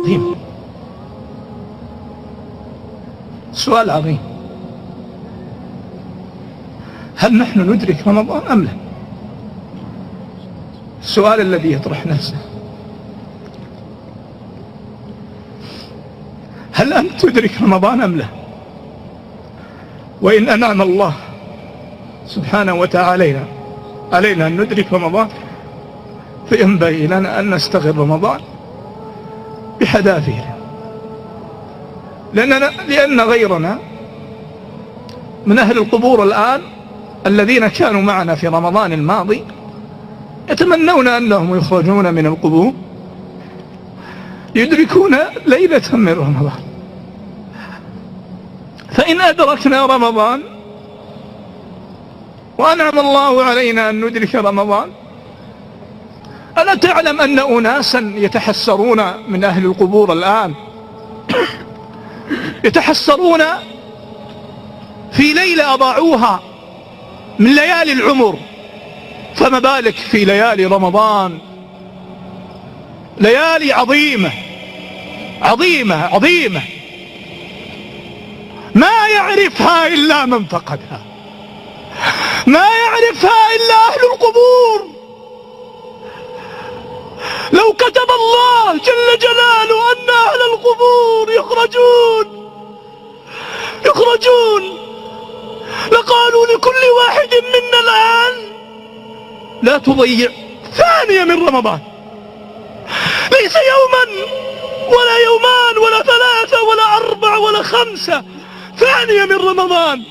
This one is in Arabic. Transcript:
عظيم، سؤال عظيم. هل نحن ندرك رمضان أم لا؟ السؤال الذي يطرح نفسه. هل أنت تدرك رمضان أم لا؟ وإن أنعم الله سبحانه وتعالى علينا أن ندرك رمضان، فينبغي لنا أن نستغل رمضان بحذافيره، لأن غيرنا من أهل القبور الآن الذين كانوا معنا في رمضان الماضي يتمنون أنهم يخرجون من القبور يدركون ليلة من رمضان. فإن أدركنا رمضان وأنعم الله علينا أن ندرك رمضان، ألا تعلم أن أناسا يتحسرون من أهل القبور الآن يتحسرون في ليلة أضاعوها من ليالي العمر، فما بالك في ليالي رمضان، ليالي عظيمة عظيمة عظيمة ما يعرفها إلا من فقدها، ما يعرفها إلا أهل القبور. لو كتب الله جل جلاله أن أهل القبور يخرجون لقالوا لكل واحد منا الآن لا تضيع ثانية من رمضان، ليس يوما ولا يومان ولا ثلاثة ولا 4 ولا 5، ثانية من رمضان.